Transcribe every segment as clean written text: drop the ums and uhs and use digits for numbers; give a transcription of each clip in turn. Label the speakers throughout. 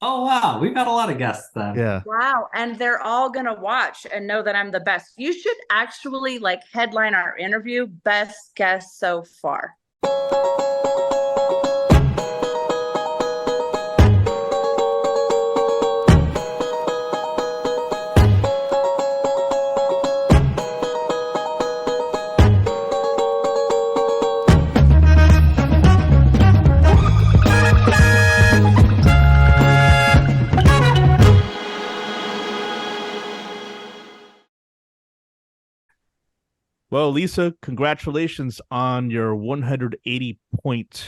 Speaker 1: Oh wow, we've got a lot of guests then.
Speaker 2: Yeah.
Speaker 3: Wow. And they're all going to watch and know that I'm the best. You should actually like headline our interview, best guest so far.
Speaker 2: Well, Lisa, congratulations on your 180 point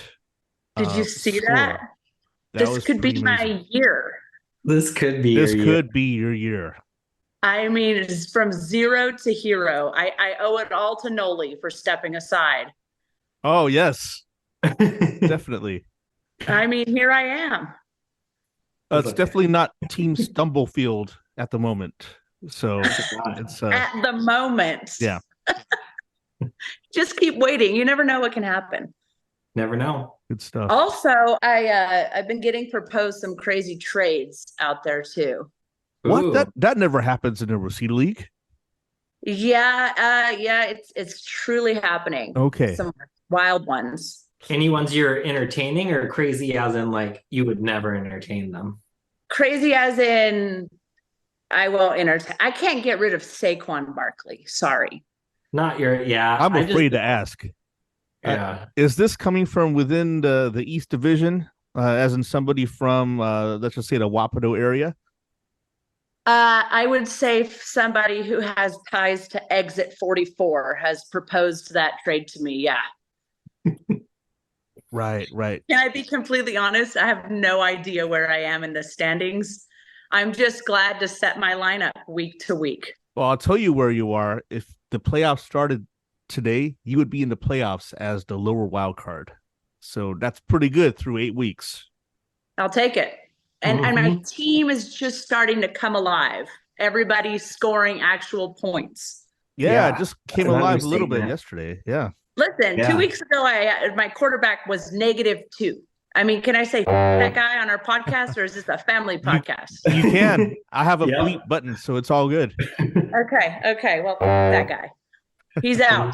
Speaker 3: Did you see that?
Speaker 2: score. That
Speaker 3: This
Speaker 2: was
Speaker 3: could
Speaker 2: pretty
Speaker 3: be
Speaker 2: amazing.
Speaker 3: my year.
Speaker 1: This could be your
Speaker 2: This
Speaker 1: year.
Speaker 2: could be your year.
Speaker 3: I mean, it's from zero to hero. I owe it all to Noli for stepping aside.
Speaker 2: Oh, yes, definitely.
Speaker 3: I mean, here I am.
Speaker 2: It's definitely not Team Stumblefield at the moment. So it's
Speaker 3: At the moment.
Speaker 2: Yeah.
Speaker 3: Just keep waiting. You never know what can happen.
Speaker 1: Never know.
Speaker 2: Good stuff.
Speaker 3: Also, I've been getting proposed some crazy trades out there too.
Speaker 2: What?
Speaker 1: Ooh.
Speaker 2: That never happens in the Rosita League.
Speaker 3: Yeah, it's truly happening.
Speaker 2: Okay.
Speaker 3: Some wild ones.
Speaker 1: Any ones you're entertaining or crazy as in like you would never entertain them?
Speaker 3: Crazy as in I won't entertain. I can't get rid of Saquon Barkley. Sorry.
Speaker 1: Not your, yeah.
Speaker 2: I'm afraid to ask.
Speaker 1: Yeah.
Speaker 2: Is this coming from within the East Division, as in somebody from, let's just say, the Wapato area?
Speaker 3: I would say somebody who has ties to Exit 44 has proposed that trade to me. Yeah.
Speaker 2: Right.
Speaker 3: Can I be completely honest? I have no idea where I am in the standings. I'm just glad to set my lineup week to week.
Speaker 2: Well, I'll tell you where you are. If the playoffs started today, you would be in the playoffs as the lower wild card. So that's pretty good through 8 weeks.
Speaker 3: I'll take it. And my team is just starting to come alive. Everybody's scoring actual points.
Speaker 2: Yeah, it just came alive a little bit
Speaker 1: understatement.
Speaker 2: yesterday. Yeah.
Speaker 3: Listen,
Speaker 1: Yeah.
Speaker 3: 2 weeks ago, my quarterback was -2. I mean, can I say that guy on our podcast, or is this a family podcast?
Speaker 2: You can. I have a
Speaker 1: Yep.
Speaker 2: bleep button, so it's all good.
Speaker 3: Okay. Well, that guy, he's out.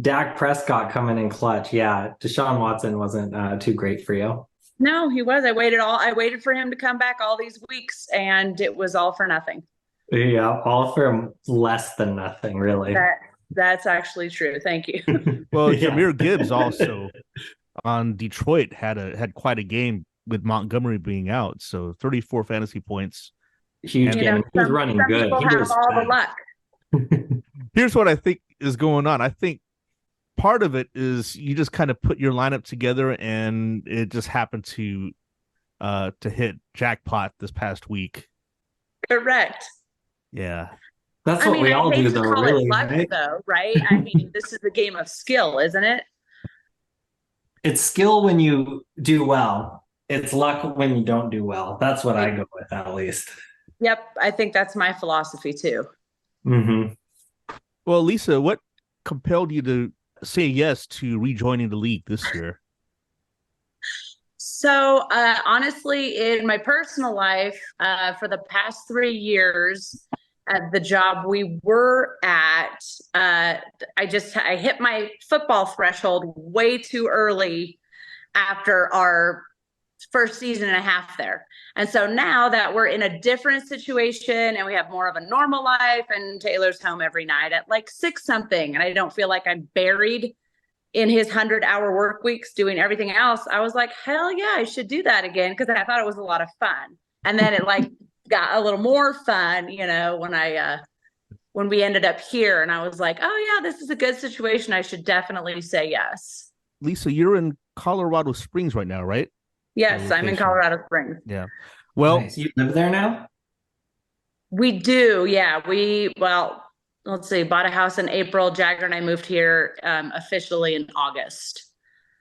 Speaker 1: Dak Prescott coming in clutch. Yeah. Deshaun Watson wasn't too great for you.
Speaker 3: No, he was. I waited for him to come back all these weeks, and it was all for nothing.
Speaker 1: Yeah. All for less than nothing, really.
Speaker 3: That's actually true. Thank you.
Speaker 2: Well,
Speaker 1: Yeah.
Speaker 2: Jahmyr Gibbs also on Detroit had quite a game with Montgomery being out. So 34 fantasy points.
Speaker 1: Huge
Speaker 2: You
Speaker 1: game.
Speaker 3: know,
Speaker 1: He was
Speaker 3: some-
Speaker 1: running
Speaker 3: some
Speaker 1: good.
Speaker 3: people
Speaker 1: He
Speaker 3: have
Speaker 1: was
Speaker 3: all the
Speaker 1: fast.
Speaker 3: luck.
Speaker 2: Here's what I think is going on. I think part of it is you just kind of put your lineup together and it just happened to hit jackpot this past week.
Speaker 3: Correct.
Speaker 2: Yeah.
Speaker 1: That's
Speaker 3: I
Speaker 1: what
Speaker 3: mean,
Speaker 1: we
Speaker 3: I
Speaker 1: all
Speaker 3: hate
Speaker 1: do,
Speaker 3: to
Speaker 1: though,
Speaker 3: call
Speaker 1: really,
Speaker 3: it luck,
Speaker 1: right?
Speaker 3: though, right? I mean, this is a game of skill, isn't it?
Speaker 1: It's skill when you do well. It's luck when you don't do well. That's what I go with, at least.
Speaker 3: Yep, I think that's my philosophy too.
Speaker 1: Mm-hmm.
Speaker 2: Well, Lisa, what compelled you to say yes to rejoining the league this year?
Speaker 3: So, honestly, in my personal life, for the past 3 years at the job we were at, I hit my football threshold way too early after our first season and a half there. And so now that we're in a different situation and we have more of a normal life, and Taylor's home every night at like 6 something, and I don't feel like I'm buried in his 100-hour work weeks doing everything else, I was like, hell yeah, I should do that again, because I thought it was a lot of fun. And then it like got a little more fun, when we ended up here, and I was like, oh yeah, this is a good situation. I should definitely say yes.
Speaker 2: Lisa, you're in Colorado Springs right now, right?
Speaker 3: Yes, I'm in
Speaker 2: Location.
Speaker 3: Colorado Springs.
Speaker 2: Yeah. Well,
Speaker 1: Nice. You live there now?
Speaker 3: We do, yeah. Let's see, bought a house in April. Jagger and I moved here officially in August.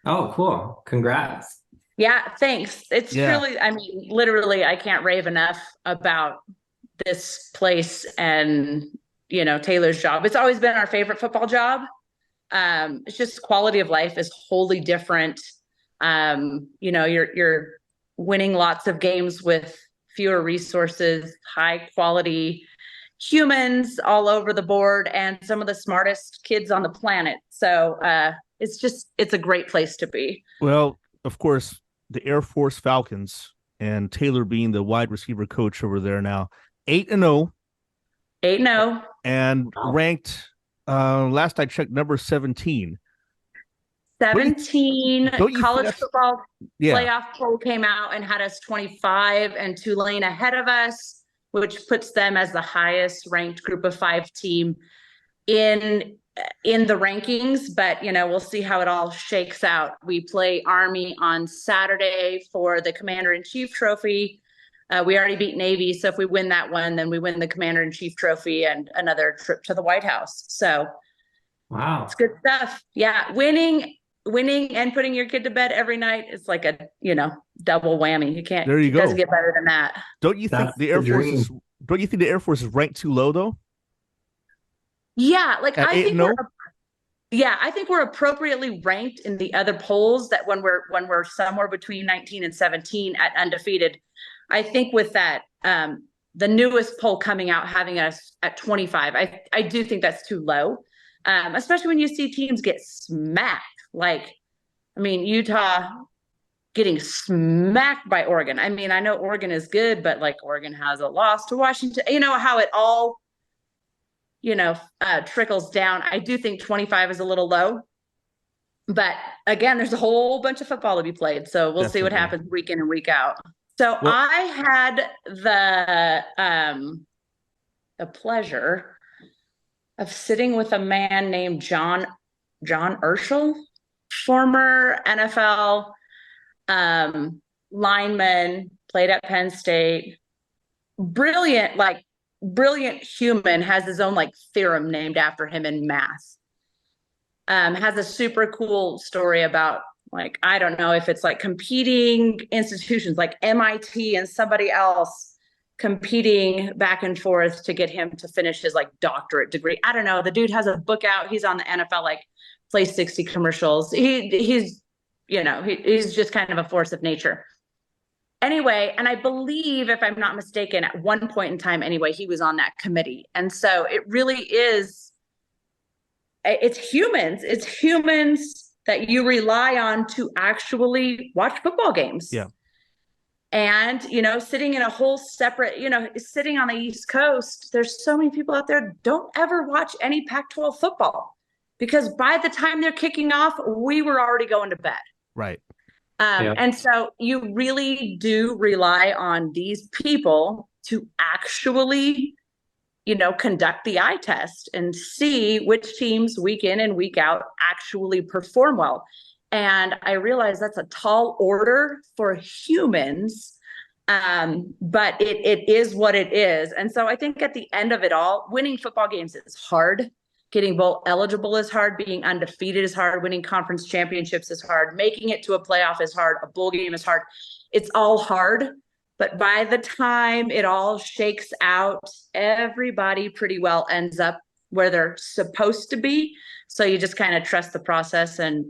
Speaker 1: Oh, cool. Congrats.
Speaker 3: Yeah, thanks. It's
Speaker 2: Yeah.
Speaker 3: truly, I mean, literally, I can't rave enough about this place and, Taylor's job. It's always been our favorite football job. It's just quality of life is wholly different. You're winning lots of games with fewer resources, high quality humans all over the board, and some of the smartest kids on the planet. So it's a great place to be.
Speaker 2: Well, of course, the Air Force Falcons and Taylor being the wide receiver coach over there now, 8-0.
Speaker 3: 8-0.
Speaker 2: And ranked, last I checked, number 17.
Speaker 3: 17.
Speaker 2: Don't you
Speaker 3: College
Speaker 2: think
Speaker 3: football
Speaker 2: yeah,
Speaker 3: playoff poll came out and had us 25 and Tulane ahead of us, which puts them as the highest ranked group of 5 team in the rankings. But we'll see how it all shakes out. We play Army on Saturday for the Commander-in-Chief trophy. We already beat Navy, so if we win that one, then we win the Commander-in-Chief trophy and another trip to the White House. So
Speaker 1: Wow.
Speaker 3: it's good stuff. Yeah, winning and putting your kid to bed every night is like a double whammy. You can't.
Speaker 2: There you go.
Speaker 3: It doesn't get better than that.
Speaker 2: Don't you think
Speaker 1: That's
Speaker 2: the Air
Speaker 1: the
Speaker 2: Force
Speaker 1: dream.
Speaker 2: is? Don't you think the Air Force is ranked too low though?
Speaker 3: Yeah, like
Speaker 2: At
Speaker 3: I think
Speaker 2: 8-0?
Speaker 3: I think we're appropriately ranked in the other polls that when we're somewhere between 19 and 17 at undefeated. I think with that, the newest poll coming out having us at 25, I do think that's too low, especially when you see teams get smacked. Like, I mean, Utah getting smacked by Oregon. I mean, I know Oregon is good, but like Oregon has a loss to Washington. You know how it all, trickles down. I do think 25 is a little low. But again, there's a whole bunch of football to be played. So we'll see what
Speaker 2: Definitely.
Speaker 3: happens week in and week out. So
Speaker 2: Well-
Speaker 3: I had the pleasure of sitting with a man named John Urschel, former NFL lineman, played at Penn State, brilliant human, has his own theorem named after him in math. Has a super cool story about I don't know if it's competing institutions like MIT and somebody else competing back and forth to get him to finish his doctorate degree. I don't know. The dude has a book out. He's on the NFL Play 60 commercials. He's just kind of a force of nature. Anyway, and I believe, if I'm not mistaken, at one point in time, anyway, he was on that committee. And so it really is, it's humans that you rely on to actually watch football games.
Speaker 2: Yeah.
Speaker 3: And, sitting in a whole separate, sitting on the East Coast, there's so many people out there don't ever watch any Pac-12 football because by the time they're kicking off, we were already going to bed.
Speaker 2: Right.
Speaker 3: And so you really do rely on these people to actually, conduct the eye test and see which teams week in and week out actually perform well. And I realize that's a tall order for humans, but it is what it is. And so I think at the end of it all, winning football games is hard. Getting bowl eligible is hard. Being undefeated is hard. Winning conference championships is hard. Making it to a playoff is hard. A bowl game is hard. It's all hard. But by the time it all shakes out, everybody pretty well ends up where they're supposed to be. So you just kind of trust the process and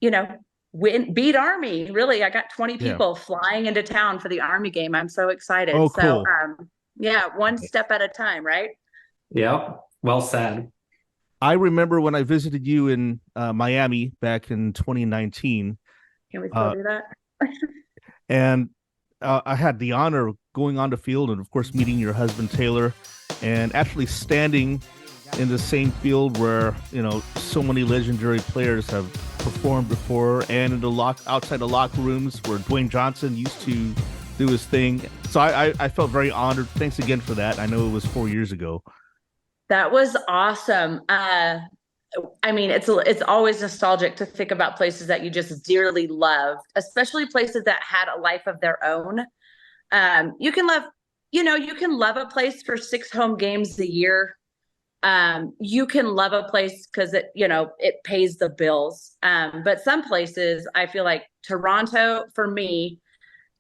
Speaker 3: beat Army. Really, I got 20 people flying into town for the Army game. I'm so excited.
Speaker 2: Oh, cool.
Speaker 3: So, one step at a time, right?
Speaker 1: Yep. Well said.
Speaker 2: I remember when I visited you in Miami back in 2019.
Speaker 3: Can we still do that?
Speaker 2: And I had the honor of going on the field and, of course, meeting your husband, Taylor, and actually standing in the same field where, so many legendary players have performed before, and in the outside the locker rooms where Dwayne Johnson used to do his thing. So I felt very honored. Thanks again for that. I know it was 4 years ago.
Speaker 3: That was awesome. I mean, it's always nostalgic to think about places that you just dearly loved, especially places that had a life of their own. You can love a place for 6 home games a year. You can love a place because it pays the bills. But some places, I feel like Toronto, for me,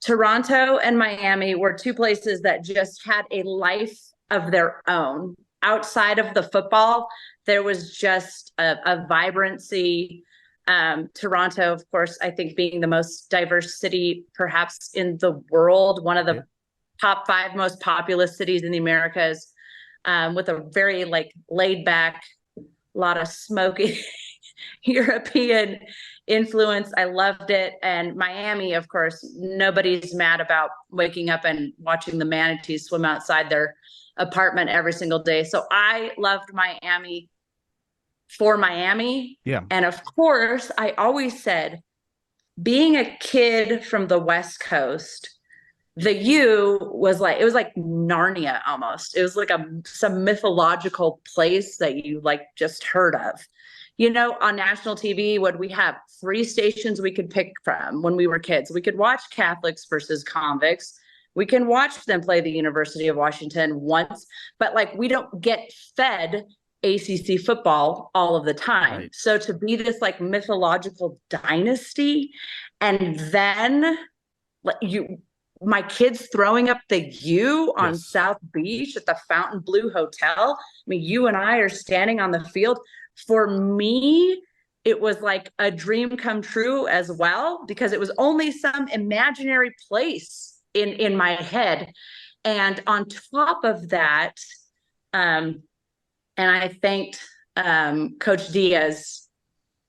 Speaker 3: Toronto and Miami were 2 places that just had a life of their own. Outside of the football, there was just a vibrancy, Toronto, of course, I think being the most diverse city perhaps in the world, one of the top 5 most populous cities in the Americas, with a very like laid back, a lot of smoky European influence. I loved it. And Miami, of course, nobody's mad about waking up and watching the manatees swim outside their apartment every single day. So I loved Miami for Miami.
Speaker 2: Yeah.
Speaker 3: And of course, I always said, being a kid from the West Coast, the U was like, it was like Narnia almost. It was like some mythological place that you like just heard of. You know, on national TV, would we have 3 stations we could pick from when we were kids? We could watch Catholics versus convicts. We can watch them play the University of Washington once, but like we don't get fed ACC football all of the time.
Speaker 2: Right.
Speaker 3: So to be this like mythological dynasty, and then my kids throwing up the U on
Speaker 2: Yes.
Speaker 3: South Beach at the Fountain Blue Hotel. I mean, you and I are standing on the field. For me, it was like a dream come true as well, because it was only some imaginary place in my head. And on top of that, and I thanked Coach Diaz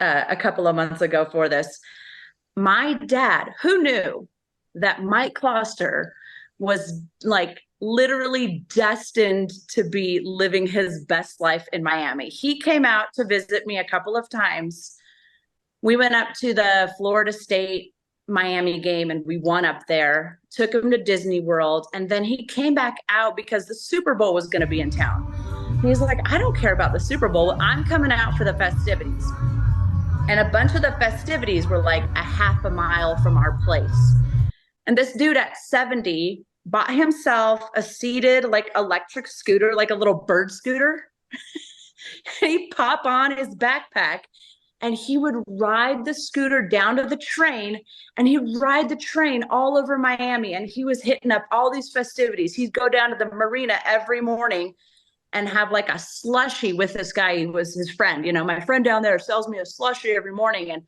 Speaker 3: a couple of months ago for this. My dad, who knew that Mike Kloster was like literally destined to be living his best life in Miami. He came out to visit me a couple of times. We went up to the Florida State Miami game and we won up there, took him to Disney World. And then he came back out because the Super Bowl was going to be in town. He's like, I don't care about the Super Bowl. I'm coming out for the festivities. And a bunch of the festivities were like a half a mile from our place. And this dude at 70 bought himself a seated like electric scooter, like a little bird scooter. He'd pop on his backpack and he would ride the scooter down to the train, and he'd ride the train all over Miami. And he was hitting up all these festivities. He'd go down to the marina every morning and have like a slushie with this guy who was his friend. You know, my friend down there sells me a slushie every morning. And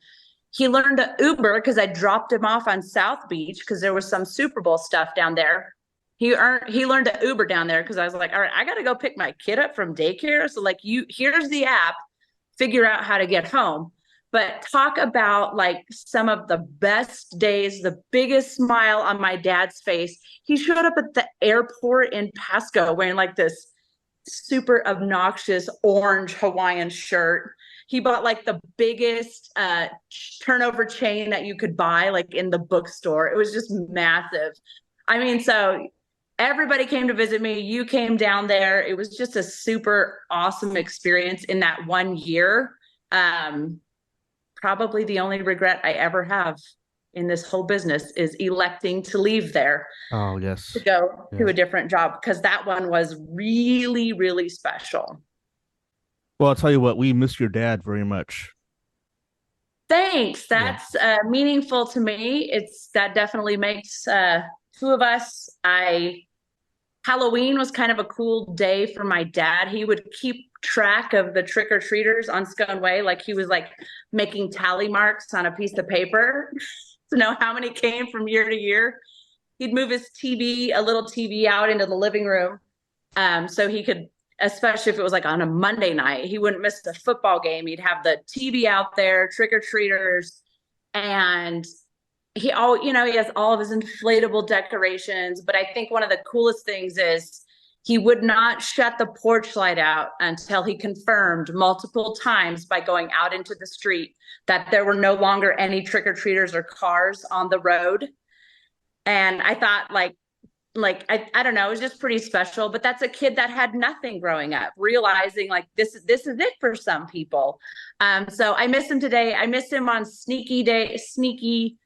Speaker 3: he learned to Uber because I dropped him off on South Beach because there was some Super Bowl stuff down there. He learned to Uber down there because I was like, all right, I got to go pick my kid up from daycare. So like, here's the app, figure out how to get home. But talk about like some of the best days, the biggest smile on my dad's face. He showed up at the airport in Pasco wearing like this super obnoxious orange Hawaiian shirt. He bought like the biggest turnover chain that you could buy like in the bookstore. It was just massive. I mean, so everybody came to visit me. You came down there. It was just a super awesome experience in that 1 year. Probably the only regret I ever have in this whole business is electing to leave there.
Speaker 2: Oh, yes.
Speaker 3: To go to a different job, because that one was really, really special.
Speaker 2: Well, I'll tell you what, we miss your dad very much.
Speaker 3: Thanks. That's meaningful to me. That definitely makes 2 of us. Halloween was kind of a cool day for my dad. He would keep track of the trick-or-treaters on Scone Way. Like he was like making tally marks on a piece of paper to know how many came from year to year. He'd move his a little TV out into the living room. So he could, especially if it was like on a Monday night, he wouldn't miss the football game. He'd have the TV out there, trick-or-treaters. And he has all of his inflatable decorations. But I think one of the coolest things is he would not shut the porch light out until he confirmed multiple times by going out into the street that there were no longer any trick-or-treaters or cars on the road. And I thought I don't know, it was just pretty special. But that's a kid that had nothing growing up, realizing like this is it for some people. So I miss him today. I miss him on sneaky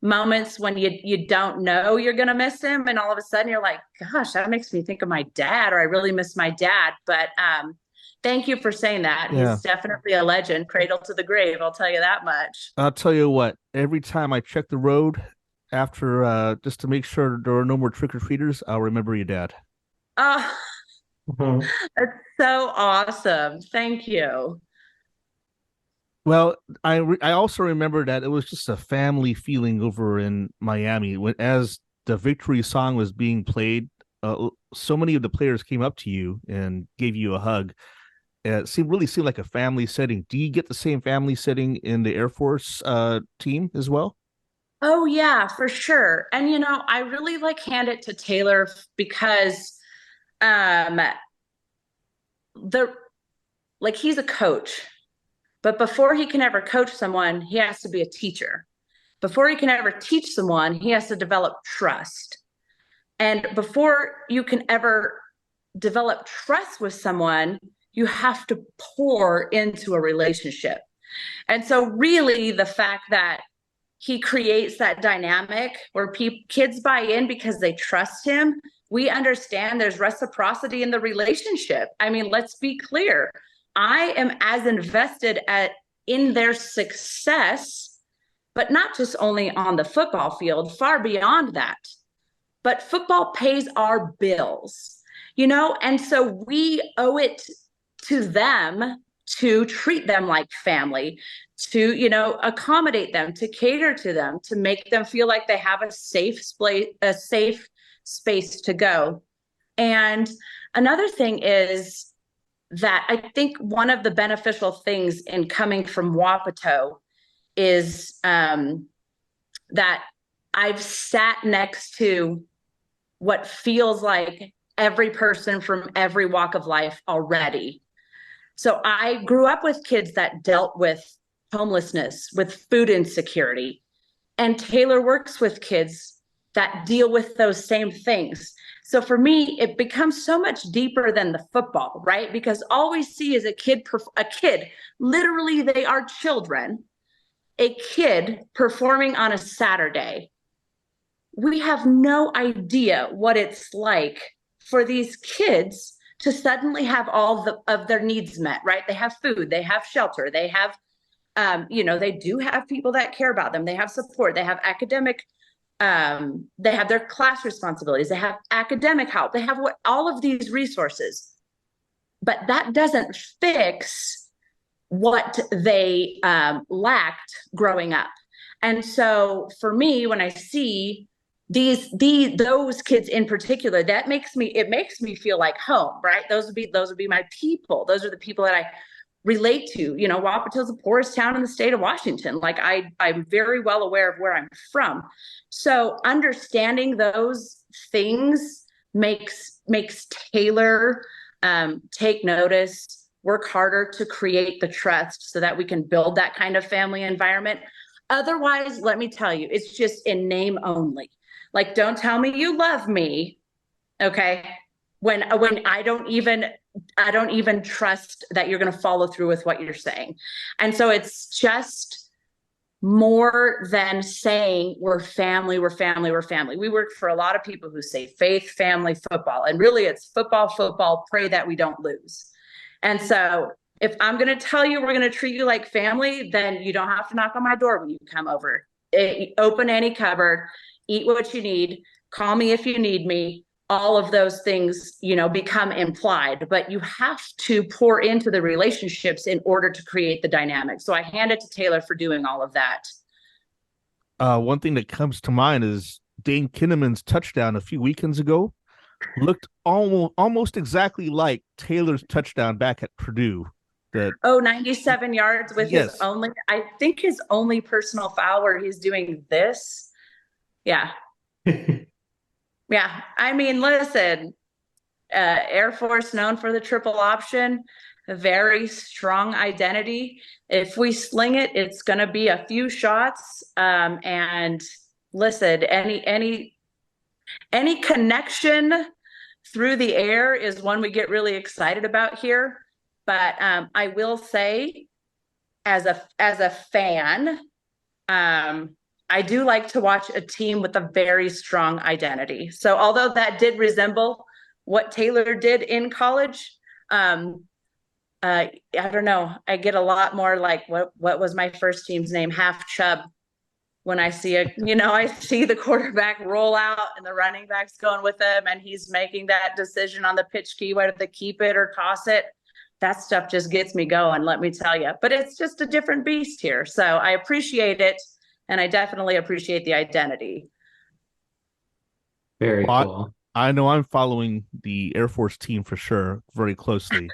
Speaker 3: moments when you don't know you're gonna miss him, and all of a sudden you're like, gosh, that makes me think of my dad, or I really miss my dad. But thank you for saying that.
Speaker 2: Yeah.
Speaker 3: He's definitely a legend, cradle to the grave, I'll tell you that much.
Speaker 2: I'll tell you what, every time I check the road after just to make sure there are no more trick-or-treaters, I'll remember your dad.
Speaker 3: Oh,
Speaker 1: Mhm.
Speaker 3: that's so awesome. Thank you.
Speaker 2: Well, I also remember that it was just a family feeling over in Miami when as the victory song was being played. So many of the players came up to you and gave you a hug. It seemed like a family setting. Do you get the same family setting in the Air Force team as well?
Speaker 3: Oh yeah, for sure. And I really like hand it to Taylor because um the like he's a coach, but before he can ever coach someone, he has to be a teacher. Before he can ever teach someone, he has to develop trust. And before you can ever develop trust with someone, you have to pour into a relationship. And so, really, the fact that he creates that dynamic where kids buy in because they trust him, we understand there's reciprocity in the relationship. I mean, let's be clear. I am as invested in their success, but not just only on the football field, far beyond that. But football pays our bills, and so we owe it to them to treat them like family, to accommodate them, to cater to them, to make them feel like they have a safe space to go. And another thing is that I think one of the beneficial things in coming from Wapato is that I've sat next to what feels like every person from every walk of life already. So I grew up with kids that dealt with homelessness, with food insecurity. And Taylor works with kids that deal with those same things. So for me, it becomes so much deeper than the football, right? Because all we see is a kid, literally, they are children, a kid performing on a Saturday. We have no idea what it's like for these kids to suddenly have all of their needs met, right? They have food, they have shelter, they have, they do have people that care about them. They have support, they have academic, they have their class responsibilities, they have academic help, they have all of these resources. But that doesn't fix what they lacked growing up. And so for me, when I see those kids in particular, it makes me feel like home, right? Those would be my people. Those are the people that I relate to. Wapato's the poorest town in the state of Washington. Like I'm very well aware of where I'm from. So understanding those things makes Taylor take notice, work harder to create the trust so that we can build that kind of family environment. Otherwise, let me tell you, it's just in name only. Like, don't tell me you love me, okay? When I don't even trust that you're going to follow through with what you're saying. And so it's just more than saying we're family, we're family, we're family. We work for a lot of people who say faith, family, football, and really it's football, football, pray that we don't lose. And so if I'm going to tell you we're going to treat you like family, then you don't have to knock on my door when you come over. Open any cupboard, eat what you need, call me if you need me. All of those things, become implied, but you have to pour into the relationships in order to create the dynamic. So I hand it to Taylor for doing all of that.
Speaker 2: One thing that comes to mind is Dane Kinneman's touchdown a few weekends ago looked almost exactly like Taylor's touchdown back at Purdue.
Speaker 3: 97 yards with
Speaker 2: yes.
Speaker 3: I think his only personal foul where he's doing this. Yeah. Yeah. I mean, listen, Air Force known for the triple option, a very strong identity. If we sling it, it's going to be a few shots. And listen, any connection through the air is one we get really excited about here. But I will say, as a fan, I do like to watch a team with a very strong identity. So although that did resemble what Taylor did in college, I don't know. I get a lot more like what was my first team's name? Half Chubb. When I see I see the quarterback roll out and the running back's going with him and he's making that decision on the pitch key, whether to keep it or toss it. that stuff just gets me going, let me tell you. But it's just a different beast here. So I appreciate it. And I definitely appreciate the identity.
Speaker 1: Very
Speaker 2: Well,
Speaker 1: cool.
Speaker 2: I know I'm following the Air Force team for sure very closely.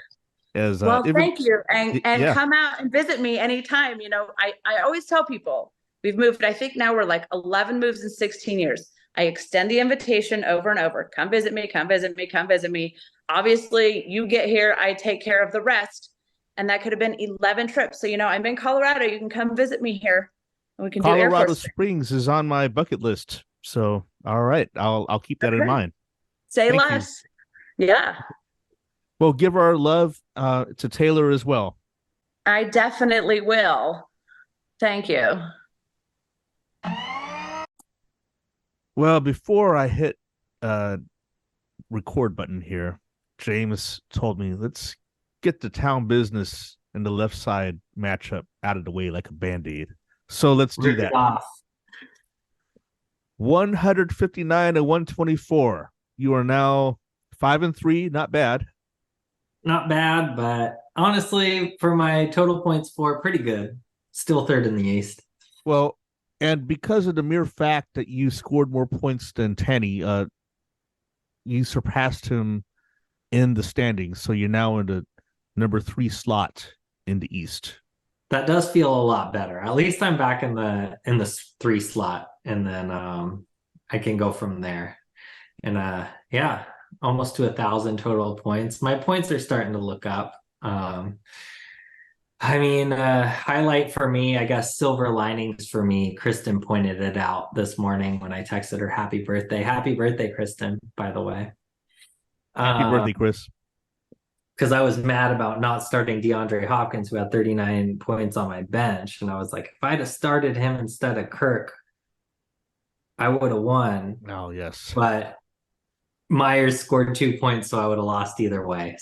Speaker 2: As
Speaker 3: Well,
Speaker 2: even
Speaker 3: thank you. And
Speaker 2: yeah,
Speaker 3: come out and visit me anytime. I always tell people we've moved, I think now we're like 11 moves in 16 years. I extend the invitation over and over. Come visit me, come visit me, come visit me. Obviously, you get here, I take care of the rest. And that could have been 11 trips. So, I'm in Colorado. You can come visit me here and we can do Air
Speaker 2: Colorado
Speaker 3: Force.
Speaker 2: Springs is on my bucket list. So all right, I'll keep that in
Speaker 3: Okay.
Speaker 2: mind.
Speaker 3: Say
Speaker 2: Thank you.
Speaker 3: less. Yeah,
Speaker 2: Well, give our love to Taylor as well.
Speaker 3: I definitely will. Thank you.
Speaker 2: Well, before I hit record button here, James told me let's get the town business and the left side matchup out of the way like a band-aid. So let's do
Speaker 1: Rip it
Speaker 2: that.
Speaker 1: off.
Speaker 2: 159 and 124. You are now 5-3, not bad.
Speaker 1: Not bad, but honestly, for my total points for, pretty good. Still third in the East.
Speaker 2: Well, and because of the mere fact that you scored more points than Tanny, you surpassed him in the standings. So you're now in the number 3 slot in the East.
Speaker 1: That does feel a lot better. At least I'm back in the 3 slot, and then I can go from there. And yeah, almost to 1,000 total points. My points are starting to look up. Highlight for me, I guess, silver linings for me. Kristen pointed it out this morning when I texted her happy birthday. Happy birthday, Kristen, by the way.
Speaker 2: Happy birthday, Chris.
Speaker 1: Because I was mad about not starting DeAndre Hopkins, who had 39 points on my bench. And I was like, if I'd have started him instead of Kirk, I would have won.
Speaker 2: Oh, yes.
Speaker 1: But Myers scored 2 points, so I would have lost either way.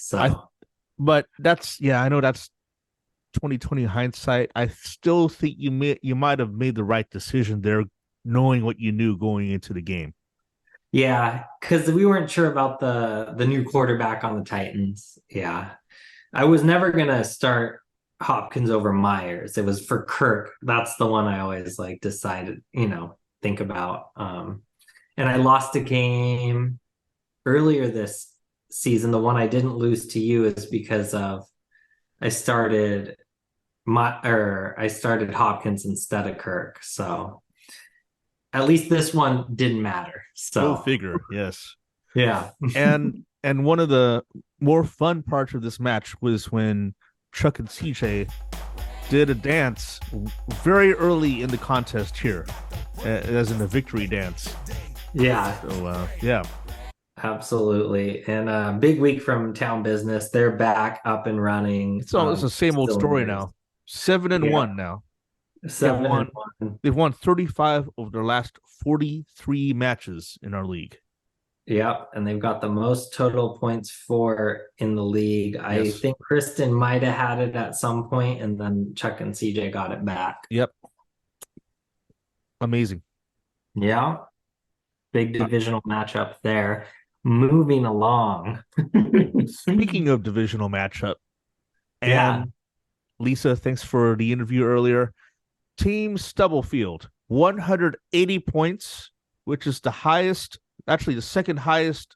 Speaker 2: But I know that's 2020 hindsight. I still think you might have made the right decision there, knowing what you knew going into the game.
Speaker 1: Yeah, because we weren't sure about the new quarterback on the Titans. Yeah. I was never gonna start Hopkins over Myers. It was for Kirk. That's the one I always decided, think about. And I lost a game earlier this season. The one I didn't lose to you is because of I started Hopkins instead of Kirk. So at least this one didn't matter.
Speaker 2: Go
Speaker 1: So
Speaker 2: figure. Yes.
Speaker 1: yeah.
Speaker 2: and one of the more fun parts of this match was when Chuck and CJ did a dance very early in the contest here, as in the victory dance.
Speaker 1: Yeah.
Speaker 2: So yeah.
Speaker 1: Absolutely. And big week from Town Business. They're back up and running.
Speaker 2: It's the same old story now. 7-1 now.
Speaker 1: 7-1.
Speaker 2: They've won 35 of their last 43 matches in our league.
Speaker 1: Yep. And they've got the most total points for in the league. Yes. I think Kristen might have had it at some point, and then Chuck and CJ got it back.
Speaker 2: Yep. Amazing.
Speaker 1: Yeah. Big divisional matchup there. Moving along.
Speaker 2: Speaking of divisional matchup, and
Speaker 1: yeah.
Speaker 2: Lisa, thanks for the interview earlier. Team Stubblefield, 180 points, which is the highest, actually the second highest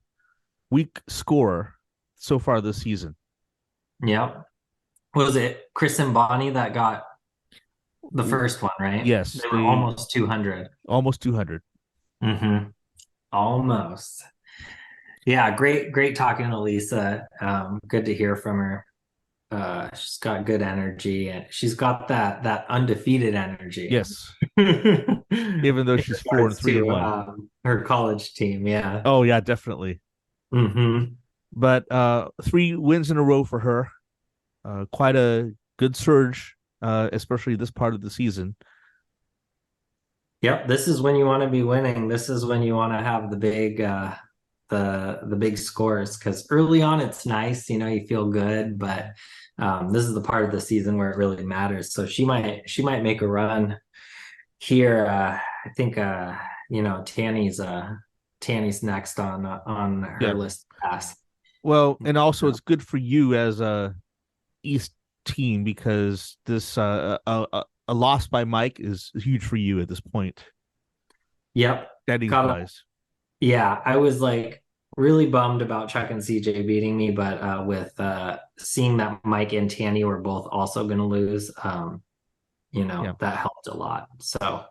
Speaker 2: week score so far this season.
Speaker 1: Yep. Was it Chris and Bonnie that got the first one, right?
Speaker 2: Yes.
Speaker 1: They were almost 200.
Speaker 2: Almost 200.
Speaker 1: Mm-hmm. Almost. Yeah, great talking to Lisa. Good to hear from her. She's got good energy, and she's got that undefeated energy.
Speaker 2: Yes. Even though she's 4-3-1.
Speaker 1: Her college team, yeah.
Speaker 2: Oh yeah, definitely.
Speaker 1: Mm-hmm.
Speaker 2: But 3 wins in a row for her. Quite a good surge, especially this part of the season.
Speaker 1: Yep, this is when you want to be winning. This is when you want to have the big the big scores, because early on it's nice, you feel good, but this is the part of the season where it really matters. So she might make a run here. I think Tanny's next on her list to pass.
Speaker 2: Well, and also it's good for you as East team because this a loss by Mike is huge for you at this point,
Speaker 1: Yep.
Speaker 2: standings
Speaker 1: Got
Speaker 2: wise.
Speaker 1: Yeah, I was like really bummed about Chuck and CJ beating me, but with seeing that Mike and Tanny were both also going to lose,
Speaker 2: Yeah,
Speaker 1: that helped a lot. So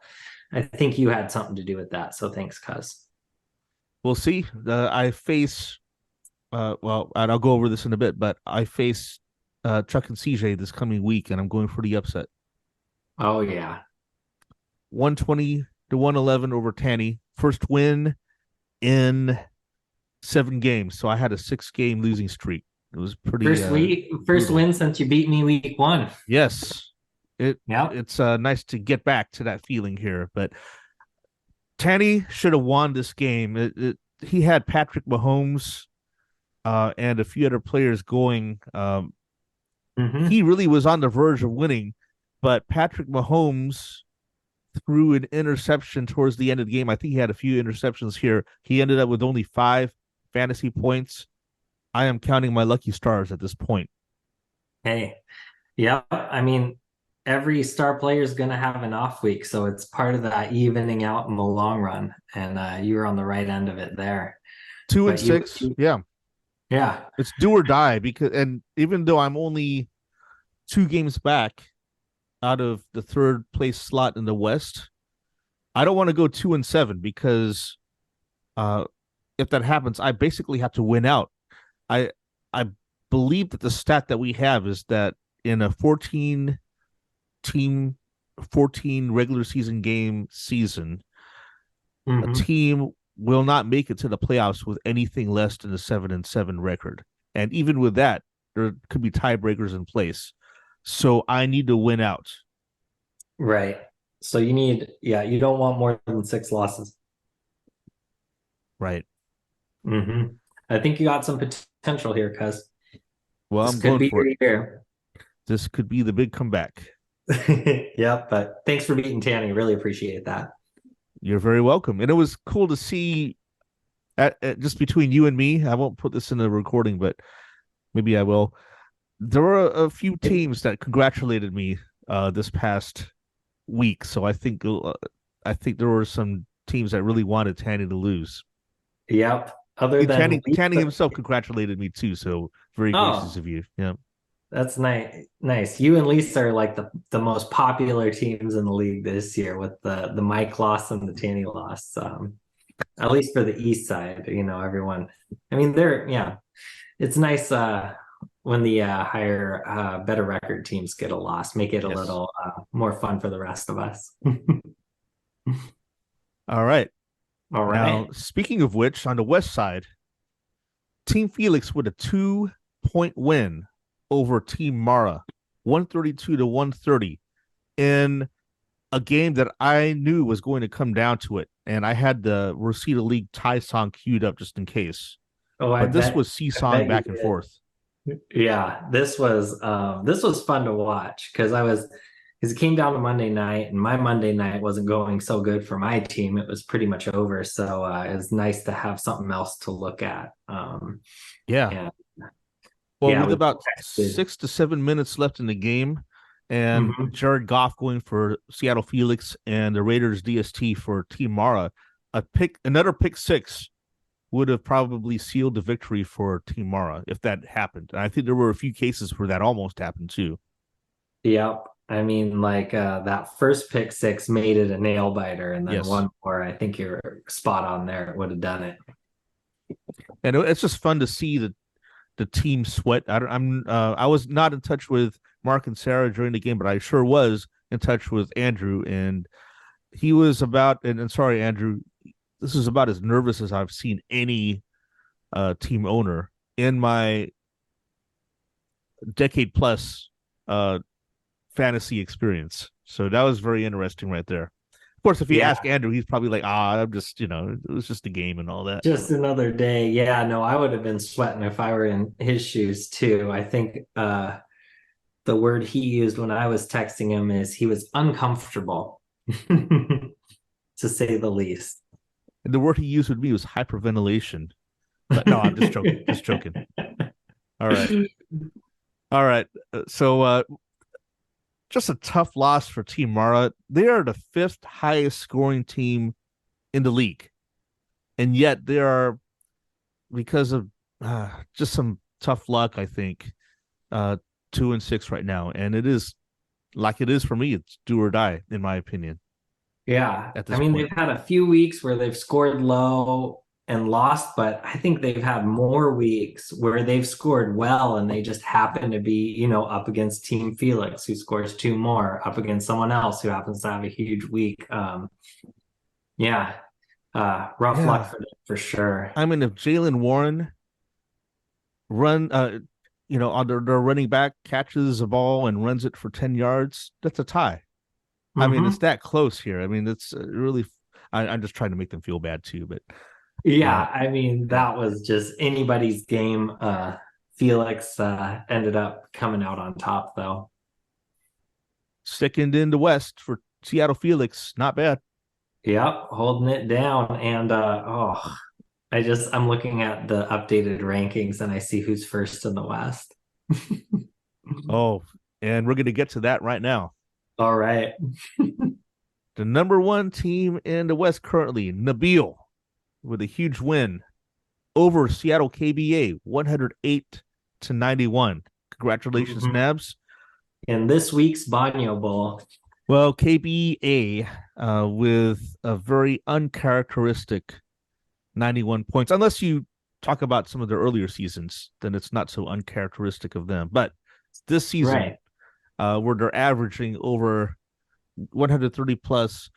Speaker 1: I think you had something to do with that. So thanks, cuz.
Speaker 2: we'll see. I face well, and I'll go over this in a bit, but I face Chuck and CJ this coming week, and I'm going for the upset.
Speaker 1: Oh yeah.
Speaker 2: 120 to 111 over Tanny. First win in 7 games. So I had a 6 game losing streak. It was pretty
Speaker 1: First
Speaker 2: brutal.
Speaker 1: win since you beat me week 1.
Speaker 2: Yes.
Speaker 1: Yep.
Speaker 2: It's nice to get back to that feeling here, but Tanny should have won this game. He had Patrick Mahomes and a few other players going. He
Speaker 1: Hmm.
Speaker 2: really was on the verge of winning, but Patrick Mahomes threw an interception towards the end of the game. I think he had a few interceptions here. He ended up with only 5 fantasy points. I am counting my lucky stars at this point.
Speaker 1: Hey, yeah. I mean, every star player is going to have an off week, so it's part of that evening out in the long run. And you were on the right end of it there.
Speaker 2: Two and
Speaker 1: But you,
Speaker 2: six, yeah,
Speaker 1: yeah.
Speaker 2: it's do or die because, and even though I'm only 2 games back out of the third place slot in the West, I don't want to go 2-7 because uh, if that happens, I basically have to win out. I I believe that the stat that we have is that in a 14 team, 14 regular season game season, a
Speaker 1: Hmm.
Speaker 2: team will not make it to the playoffs with anything less than a 7-7 record. And even with that, there could be tiebreakers in place. So I need to win out.
Speaker 1: Right. So you don't want more than 6 losses.
Speaker 2: Right.
Speaker 1: Hmm. I think you got some potential here, cuz
Speaker 2: Well,
Speaker 1: this
Speaker 2: I'm
Speaker 1: could
Speaker 2: going
Speaker 1: be
Speaker 2: for
Speaker 1: your
Speaker 2: it.
Speaker 1: year.
Speaker 2: This could be the big comeback.
Speaker 1: Yeah, but thanks for beating Tanny. Really appreciate that.
Speaker 2: You're very welcome. And it was cool to see just between you and me. I won't put this in the recording, but maybe I will. There were a few teams that congratulated me this past week, so I think there were some teams that really wanted Tanny to lose.
Speaker 1: Yep. Other than
Speaker 2: Tanny
Speaker 1: Lisa.
Speaker 2: himself congratulated me too, so very gracious
Speaker 1: Oh,
Speaker 2: of you. Yeah.
Speaker 1: that's nice. Nice. You and Lisa are like the most popular teams in the league this year with the Mike loss and the Tanny loss. At least for the East side, everyone. I mean, yeah. It's nice when the higher, better record teams get a loss, make it a
Speaker 2: Yes.
Speaker 1: little more fun for the rest of us.
Speaker 2: All right.
Speaker 1: All
Speaker 2: Now,
Speaker 1: right.
Speaker 2: speaking of which, on the west side, Team Felix with a 2 point win over Team Mara, 132 to 130 in a game that I knew was going to come down to it. And I had the Rosita League tie song queued up just in case.
Speaker 1: Oh,
Speaker 2: But this was
Speaker 1: I
Speaker 2: seesawing
Speaker 1: bet you
Speaker 2: back and
Speaker 1: did.
Speaker 2: forth.
Speaker 1: Yeah, this was fun to watch because it came down to Monday night and my Monday night wasn't going so good for my team. It was pretty much over. So it was nice to have something else to look at.
Speaker 2: Yeah.
Speaker 1: And
Speaker 2: Well,
Speaker 1: yeah,
Speaker 2: with
Speaker 1: we
Speaker 2: about
Speaker 1: texted.
Speaker 2: 6 to 7 minutes left in the game, and
Speaker 1: Mhm.
Speaker 2: Jared Goff going for Seattle Felix and the Raiders DST for Team Mara, another pick six would have probably sealed the victory for Team Mara if that happened. And I think there were a few cases where that almost happened too.
Speaker 1: Yep. I mean, like that first pick six made it a nail biter, and then
Speaker 2: Yes,
Speaker 1: one more. I think you're spot on there. It would have done it.
Speaker 2: and it's just fun to see the team sweat. I was not in touch with Mark and Sarah during the game, but I sure was in touch with Andrew, and he was about. And sorry, Andrew, this is about as nervous as I've seen any team owner in my decade plus uh, fantasy experience. So that was very interesting right there. Of course, if you
Speaker 1: Yeah,
Speaker 2: ask Andrew, he's probably like, I'm just, it was just a game and all that.
Speaker 1: just another day. Yeah, no, I would have been sweating if I were in his shoes too. I think the word he used when I was texting him is he was uncomfortable, to say the least.
Speaker 2: And the word he used with me was hyperventilation. But no, I'm just joking. Just joking. All right. All right. So just a tough loss for Team Mara. They are the fifth highest scoring team in the league, and yet they are, because of just some tough luck, I think, 2-6 right now, and it is like it is for me. It's do or die, in my opinion,
Speaker 1: Yeah.
Speaker 2: at
Speaker 1: I
Speaker 2: this
Speaker 1: mean,
Speaker 2: point.
Speaker 1: they've had a few weeks where they've scored low and lost, but I think they've had more weeks where they've scored well and they just happen to be, up against Team Felix, who scores two more, up against someone else who happens to have a huge week. Yeah. Rough luck
Speaker 2: Yeah,
Speaker 1: for them for sure.
Speaker 2: I mean, if Jalen Warren run, on their running back catches a ball and runs it for 10 yards, that's a tie. I mean, it's
Speaker 1: Hmm.
Speaker 2: that close here. I mean, it's really. I'm just trying to make them feel bad too, but
Speaker 1: Yeah,
Speaker 2: yeah,
Speaker 1: I mean,
Speaker 2: yeah.
Speaker 1: that was just anybody's game. Felix ended up coming out on top, though.
Speaker 2: Second in the West for Seattle Felix, not bad.
Speaker 1: Yep, holding it down. And I'm looking at the updated rankings and I see who's first in the West.
Speaker 2: Oh, and we're going to get to that right now.
Speaker 1: All right.
Speaker 2: The number one team in the West currently, Nabil, with a huge win over Seattle KBA, 108-91. Congratulations,
Speaker 1: Mhm.
Speaker 2: Nabs.
Speaker 1: In this week's Banyo Bowl.
Speaker 2: Well, KBA with a very uncharacteristic 91 points, unless you talk about some of their earlier seasons, then it's not so uncharacteristic of them. But this season,
Speaker 1: Right.
Speaker 2: where they're averaging over 130 plus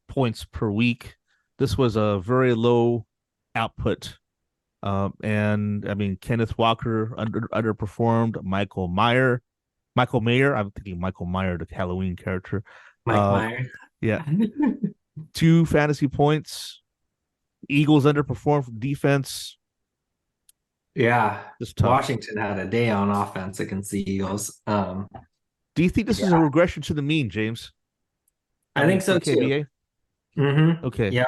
Speaker 2: points per week, this was a very low output. And I mean, Kenneth Walker underperformed. Michael Mayer. I'm thinking Michael Meyer, the Halloween character.
Speaker 1: Mike
Speaker 2: Uh,
Speaker 1: Myers.
Speaker 2: yeah, 2 fantasy points. Eagles underperformed for defense.
Speaker 1: Yeah.
Speaker 2: Just tough.
Speaker 1: Washington had a day on offense against the Eagles.
Speaker 2: Do you think this is a
Speaker 1: Yeah,
Speaker 2: regression to the mean, James? I
Speaker 1: I
Speaker 2: mean,
Speaker 1: think
Speaker 2: for
Speaker 1: so too.
Speaker 2: KBA. Okay.
Speaker 1: Yeah.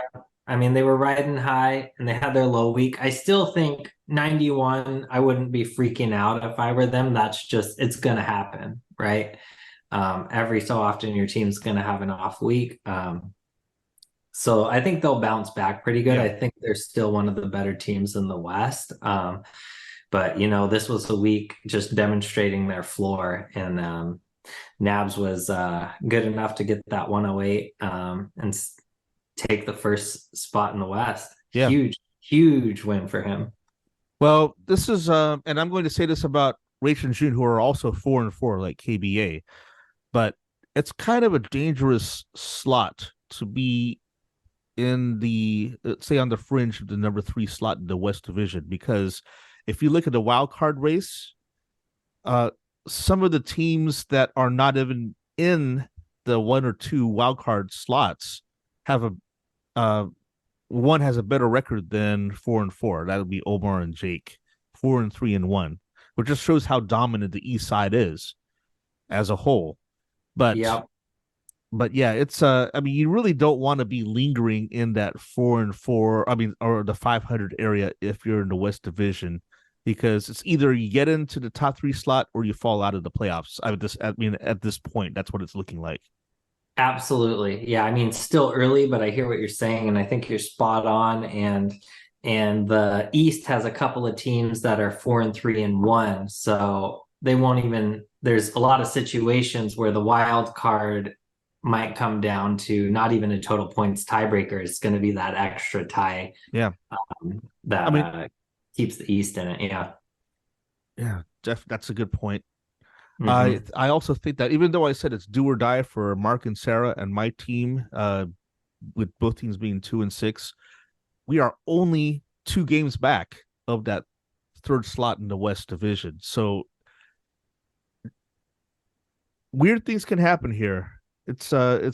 Speaker 1: I mean, they were riding high and they had their low week. I still think 91, I wouldn't be freaking out if I were them. That's just, it's going to happen, right? Every so often, your team's going to have an off week. So I think they'll bounce back pretty good.
Speaker 2: Yeah.
Speaker 1: I think they're still one of the better teams in the West. But, this was a week just demonstrating their floor. And Nabs was good enough to get that 108 and take the first spot in the West.
Speaker 2: Yeah.
Speaker 1: Huge, huge win for him.
Speaker 2: Well, this is and I'm going to say this about Rach and June, who are also 4-4 like KBA, but it's kind of a dangerous slot to be in the say on the fringe of the number 3 slot in the West Division, because if you look at the wild card race, uh, some of the teams that are not even in the 1 or 2 wild card slots have a one has a better record than 4-4. That would be Omar and Jake, 4-3-1, which just shows how dominant the East Side is as a whole. But
Speaker 1: Yep.
Speaker 2: but yeah, it's I mean, you really don't want to be lingering in that 4-4, I mean, or the 500 area if you're in the West Division, because it's either you get into the top 3 slot or you fall out of the playoffs. I mean, at this point, that's what it's looking like.
Speaker 1: Absolutely. Yeah, I mean, still early, but I hear what you're saying, and I think you're spot on. And the East has a couple of teams that are 4-3-1, so they won't even. There's a lot of situations where the wild card might come down to not even a total points tiebreaker. It's going to be that extra tie
Speaker 2: Yeah. I
Speaker 1: that
Speaker 2: mean,
Speaker 1: keeps the East in it. Yeah.
Speaker 2: yeah, that's a good point.
Speaker 1: Hmm.
Speaker 2: I also think that even though I said it's do or die for Mark and Sarah and my team, with both teams being 2-6, we are only 2 games back of that third slot in the West Division. So weird things can happen here. It's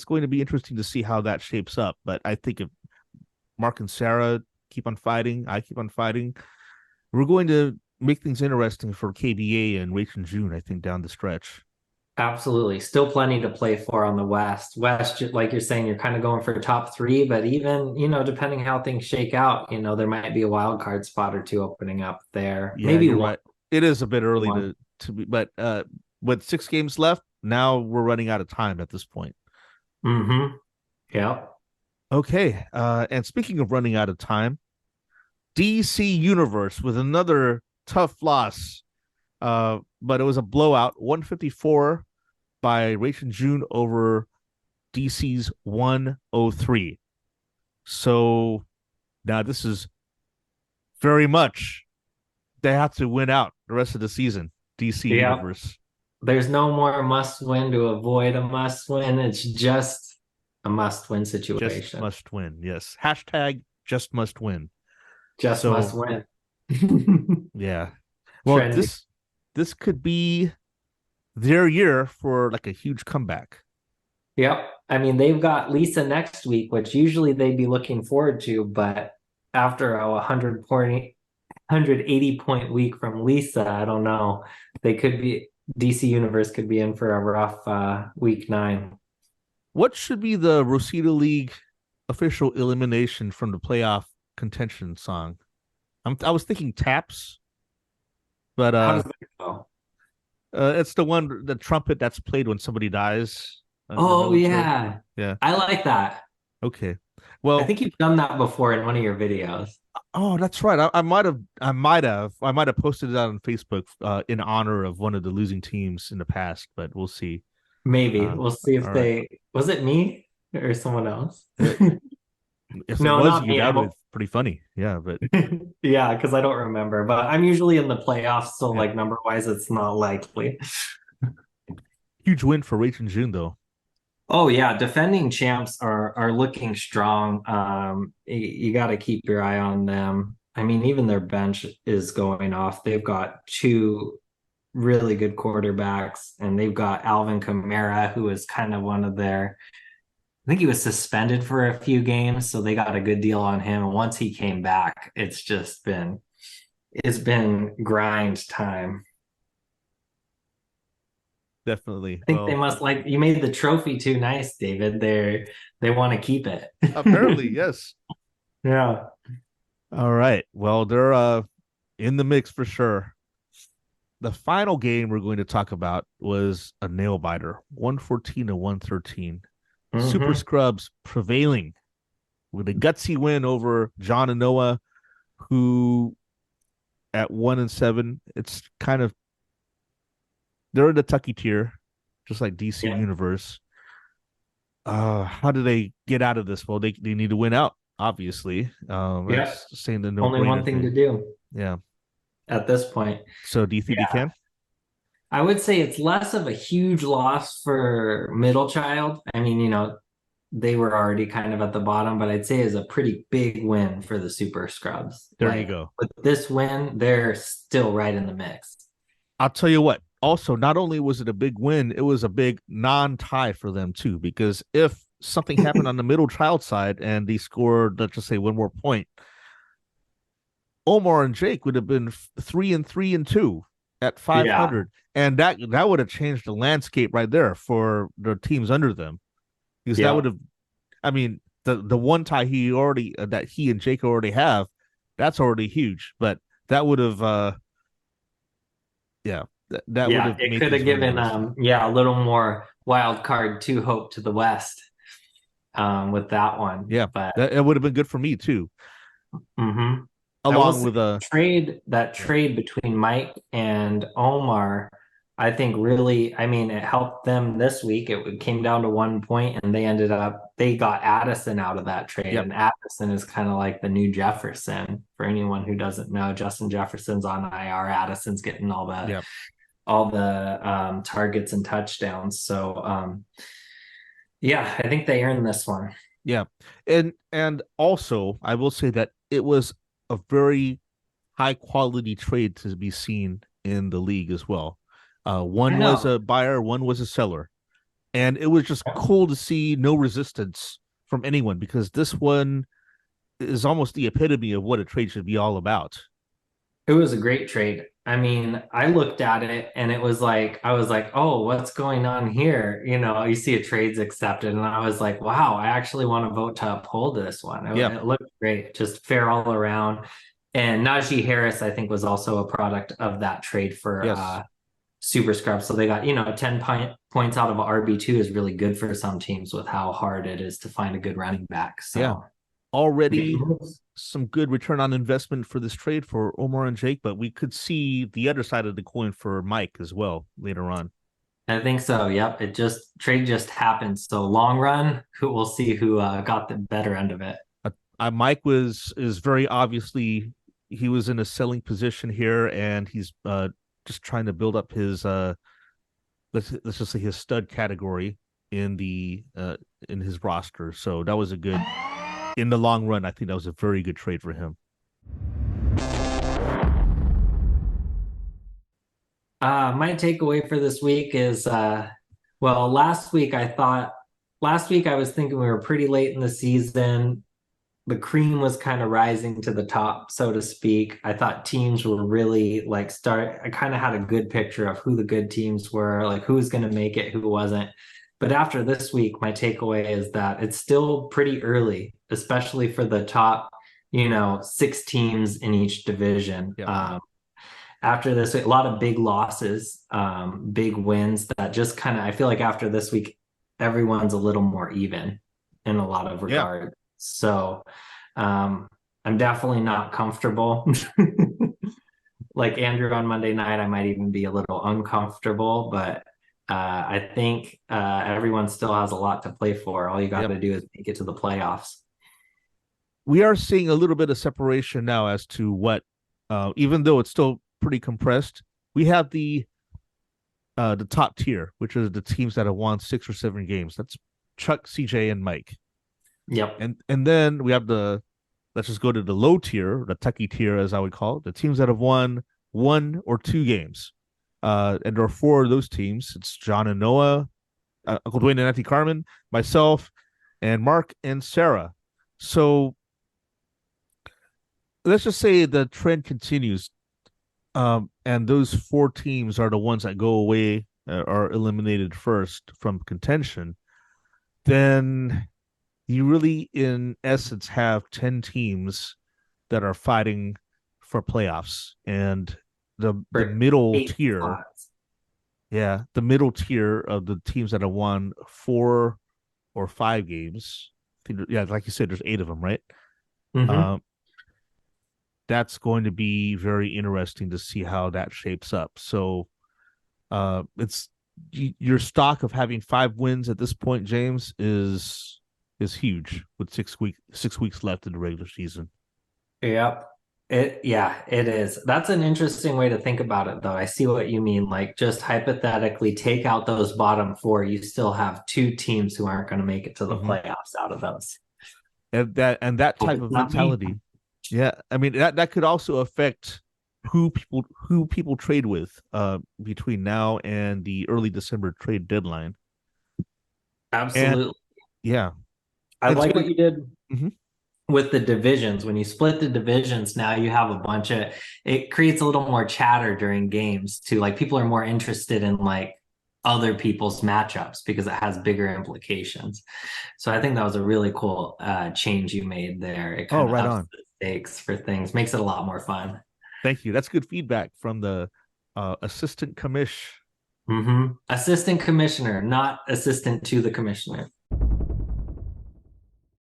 Speaker 2: going to be interesting to see how that shapes up. But I think if Mark and Sarah keep on fighting, I keep on fighting, we're going to make things interesting for KBA and Rach and June, I think, down the stretch.
Speaker 1: Absolutely. Still plenty to play for on the West. West, like you're saying, you're kind of going for top three, but even, depending how things shake out, there might be a wild card spot or two opening up there.
Speaker 2: Yeah,
Speaker 1: Maybe
Speaker 2: you're
Speaker 1: one.
Speaker 2: right. It is a bit early
Speaker 1: One.
Speaker 2: but with 6 games left, now we're running out of time at this point.
Speaker 1: Mm-hmm. Yep.
Speaker 2: Okay. And speaking of running out of time, DC Universe with another tough loss. But it was a blowout, 154 by Rachel June over DC's 103. So now this is very much they have to win out the rest of the season. DC
Speaker 1: Yep.
Speaker 2: Universe.
Speaker 1: There's no more must win to avoid a must win. It's just a must win situation.
Speaker 2: Just must win. Yes. Hashtag just must win.
Speaker 1: Just must win.
Speaker 2: Yeah. Well,
Speaker 1: Trendy.
Speaker 2: this could be their year for like a huge comeback.
Speaker 1: Yep. I mean, they've got Lisa next week, which usually they'd be looking forward to, but after a 180 point week from Lisa, I don't know. DC Universe could be in for a rough week 9.
Speaker 2: What should be the Rosita League official elimination from the playoff contention song? I was thinking Taps, but
Speaker 1: How does that go?
Speaker 2: it's the trumpet that's played when somebody dies.
Speaker 1: Oh, yeah.
Speaker 2: Yeah.
Speaker 1: I like that.
Speaker 2: Okay. Well,
Speaker 1: I think you've done that before in one of your videos.
Speaker 2: oh, that's right. I might have posted it out on Facebook in honor of one of the losing teams in the past, but we'll see.
Speaker 1: Maybe. We'll see if
Speaker 2: right.
Speaker 1: Was it me or someone else?
Speaker 2: If
Speaker 1: No,
Speaker 2: it was
Speaker 1: not
Speaker 2: you,
Speaker 1: me.
Speaker 2: that would be pretty funny. Yeah, but
Speaker 1: Yeah, because I don't remember. But I'm usually in the playoffs, so
Speaker 2: yeah.
Speaker 1: like number wise, it's not likely.
Speaker 2: Huge win for Rachel June, though.
Speaker 1: Oh yeah, defending champs are looking strong. You got to keep your eye on them. I mean, even their bench is going off. They've got 2 really good quarterbacks, and they've got Alvin Kamara, who is kind of one of their. I think he was suspended for a few games, so they got a good deal on him. And once he came back, it's been grind time.
Speaker 2: Definitely.
Speaker 1: I think they must like you made the trophy too nice, David. They want to keep it.
Speaker 2: Apparently, yes.
Speaker 1: Yeah.
Speaker 2: All right. Well, they're in the mix for sure. The final game we're going to talk about was a nail biter, 114 to 113. Super Scrubs prevailing with a gutsy win over John and Noah, who at 1-7, it's kind of they're in the Tucky tier, just like DC Universe. How do they get out of this? Well, they need to win out, obviously. That's saying the no
Speaker 1: only one thing to do.
Speaker 2: Yeah.
Speaker 1: At this point.
Speaker 2: So do you think they can?
Speaker 1: I would say it's less of a huge loss for Middle Child. I mean, they were already kind of at the bottom, but I'd say it's a pretty big win for the Super Scrubs.
Speaker 2: There you go.
Speaker 1: With this win, they're still right in the mix.
Speaker 2: I'll tell you what. Also, not only was it a big win, it was a big non-tie for them too. Because if something happened on the Middle Child side and they scored, let's just say, one more point, Omar and Jake would have been 3-3-2 at 500, and that would have changed the landscape right there for the teams under them. Because that would have, I mean, the one tie that he and Jake already have, that's already huge. But that would have, that would have.
Speaker 1: It could have given, a little more wild card 2 hope to the West, with that one.
Speaker 2: Yeah, but it would have been good for me too.
Speaker 1: Mm-hmm.
Speaker 2: Along with a
Speaker 1: trade between Mike and Omar, I think really, I mean, it helped them this week. It came down to 1 point, and they got Addison out of that trade.
Speaker 2: Yep.
Speaker 1: And Addison is kind of like the new Jefferson. For anyone who doesn't know, Justin Jefferson's on IR. Addison's getting all the targets and touchdowns. So, I think they earned this one.
Speaker 2: Yeah, and also I will say that it was a very high quality trade to be seen in the league as well. One was a buyer, one was a seller. And it was just cool to see no resistance from anyone, because this one is almost the epitome of what a trade should be all about.
Speaker 1: It was a great trade. I mean, I looked at it and I was like, oh, what's going on here? You see a trade's accepted, and I was like, wow, I actually want to vote to uphold this one. It looked great, just fair all around. And Najee Harris, I think, was also a product of that trade for super scrub. So they got, 10 points out of RB2 is really good for some teams with how hard it is to find a good running back.
Speaker 2: Yeah.
Speaker 1: So
Speaker 2: Already some good return on investment for this trade for Omar and Jake, but we could see the other side of the coin for Mike as well later on.
Speaker 1: I think so. Yep. Trade just happened. So long run, we'll see who got the better end of it.
Speaker 2: Mike is very obviously he was in a selling position here, and he's just trying to build up his let's just say his stud category in his roster. So that was a good in the long run. I think that was a very good trade for him.
Speaker 1: My takeaway for this week is well, last week I was thinking we were pretty late in the season. The cream was kind of rising to the top, so to speak. I thought teams were really I kind of had a good picture of who the good teams were, like who was going to make it, who wasn't. But after this week, my takeaway is that it's still pretty early, especially for the top, 6 teams in each division.
Speaker 2: Yeah.
Speaker 1: After this, a lot of big losses, big wins that just kind of, I feel like after this week, everyone's a little more even in a lot of regards. Yeah. So I'm definitely not comfortable. Like Andrew on Monday night, I might even be a little uncomfortable, but I think everyone still has a lot to play for. All you got to do is make it to the playoffs.
Speaker 2: We are seeing a little bit of separation now as to what, even though it's still pretty compressed, we have the top tier, which is the teams that have won 6 or 7 games. That's Chuck, CJ, and Mike.
Speaker 1: Yep.
Speaker 2: And then we have let's just go to the low tier, the Tucky tier, as I would call it, the teams that have won 1 or 2 games. And there are 4 of those teams. It's John and Noah, Uncle Dwayne and Auntie Carmen, myself, and Mark and Sarah. So let's just say the trend continues. And those 4 teams are the ones that go away, are eliminated first from contention. Then you really, in essence, have 10 teams that are fighting for playoffs, and the middle tier, spots. The middle tier of the teams that have won 4 or 5 games. Like you said, there's 8 of them, right? Mm-hmm. That's going to be very interesting to see how that shapes up. So, it's your stock of having 5 wins at this point, James, is huge with 6 weeks left in the regular season.
Speaker 1: Yep. It is. That's an interesting way to think about it, though. I see what you mean. Like, just hypothetically take out those bottom 4, you still have 2 teams who aren't going to make it to the playoffs out of those.
Speaker 2: And that type of mentality. Yeah, I mean that could also affect who people trade with between now and the early December trade deadline.
Speaker 1: Absolutely. I like what you did with the divisions. When you split the divisions, now you have it creates a little more chatter during games too. Like, people are more interested in like other people's matchups because it has bigger implications. So I think that was a really cool change you made there. It kind of
Speaker 2: right
Speaker 1: ups
Speaker 2: on.
Speaker 1: the stakes for things, makes it a lot more fun.
Speaker 2: Thank you. That's good feedback from the assistant commish.
Speaker 1: Assistant commissioner, not assistant to the commissioner.